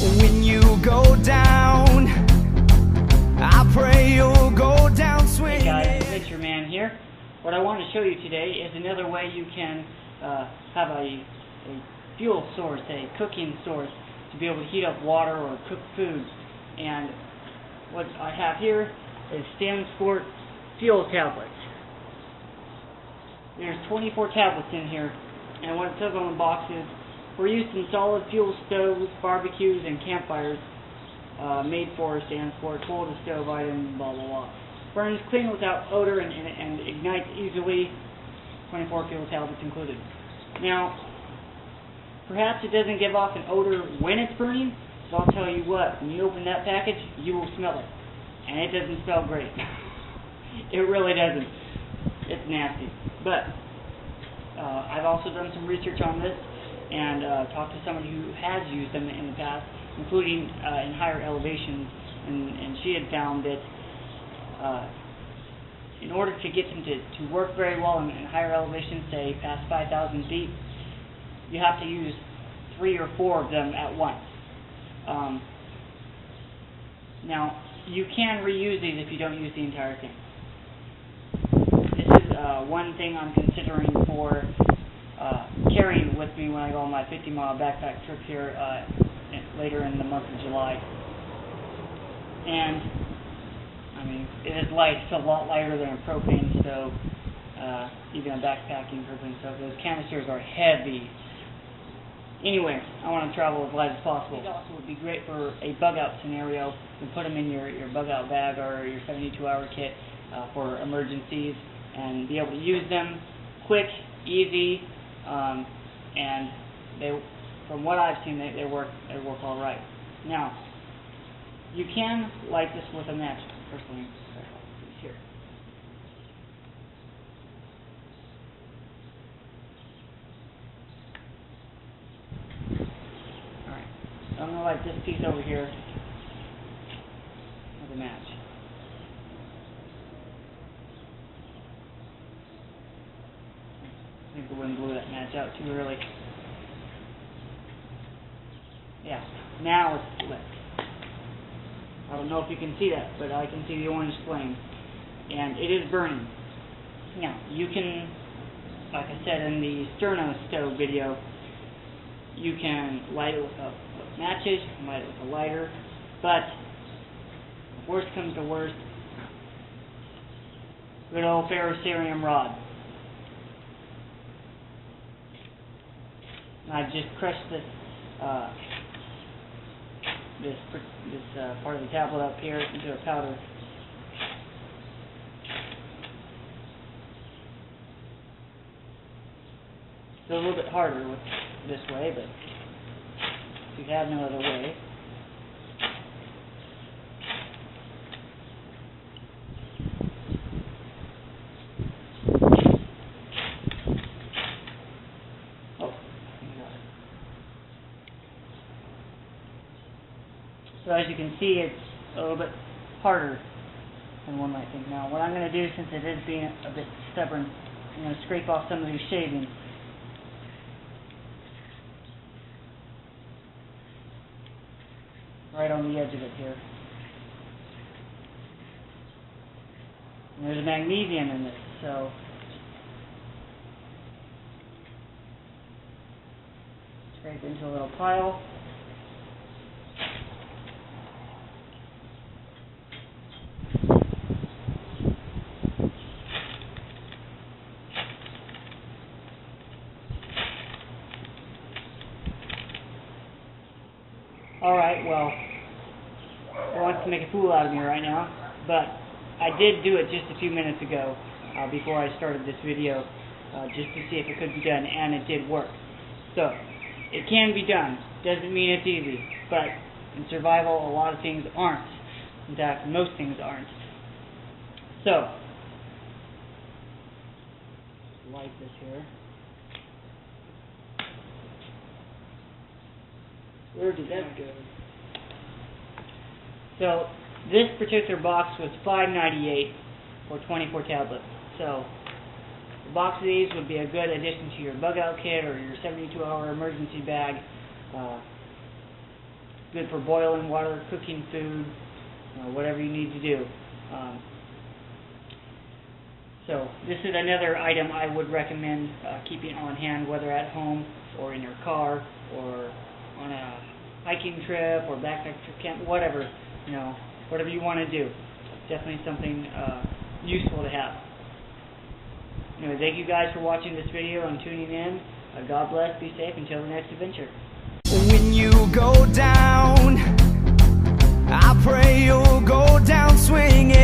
when you go down. I pray you'll go down swinging. Hey guys, AdventureMan here. What I want to show you today is another way you can have a fuel source, a cooking source, to be able to heat up water or cook food. And what I have here is Stansport fuel tablets. There's 24 tablets in here, and what it says on the box is, for use in solid fuel stoves, barbecues, and campfires, made for Stansport, full of the stove item, blah blah blah. Burns clean without odor and ignites easily. 24 fuel tablets included. Now, perhaps it doesn't give off an odor when it's burning, but I'll tell you what, when you open that package, you will smell it. And it doesn't smell great. It really doesn't. It's nasty. But I've also done some research on this and talked to somebody who has used them in the past, including in higher elevations, and she had found that in order to get them to work very well in higher elevations, say past 5,000 feet, you have to use 3 or 4 of them at once. Now, you can reuse these if you don't use the entire thing. This is one thing I'm considering for carrying with me when I go on my 50-mile backpack trip here later in the month of July. And, I mean, it is light. It's a lot lighter than a propane stove, even a backpacking propane stove. Those canisters are heavy. Anyway, I want to travel as light as possible. It also would be great for a bug-out scenario. You can put them in your bug-out bag or your 72-hour kit for emergencies and be able to use them quick, easy, and they, from what I've seen, they work all right. Now, you can light this with a match. First, let me start off with these here. Alright, so I'm going to light this piece over here with a match. I think the wind blew that match out too early. Yeah, now it's lit. I don't know if you can see that, but I can see the orange flame. And it is burning. Now, you can, like I said in the Sterno stove video, you can light it with matches, you can light it with a lighter, but if worst comes to worst, good old ferrocerium rod. And I've just crushed this part of the tablet up here into a powder. It's a little bit harder with this way, but if you have no other way. So as you can see, it's a little bit harder than one might think. Now, what I'm going to do, since it is being a bit stubborn, I'm going to scrape off some of these shavings. Right on the edge of it here. And there's magnesium in this, so scrape into a little pile. Alright, well, it wants to make a fool out of me right now, but I did do it just a few minutes ago, before I started this video, just to see if it could be done, and it did work. So, it can be done. Doesn't mean it's easy, but in survival, a lot of things aren't. In fact, most things aren't. So, light this here. Where did that go? So, this particular box was $5.98 for 24 tablets. So, a box of these would be a good addition to your bug-out kit or your 72-hour emergency bag. good for boiling water, cooking food, whatever you need to do. So this is another item I would recommend keeping on hand, whether at home or in your car or on a hiking trip or backpack trip camp, whatever, whatever you want to do. Definitely something useful to have. Anyway, thank you guys for watching this video and tuning in. God bless, be safe, until the next adventure. When you go down, I pray you'll go down swinging.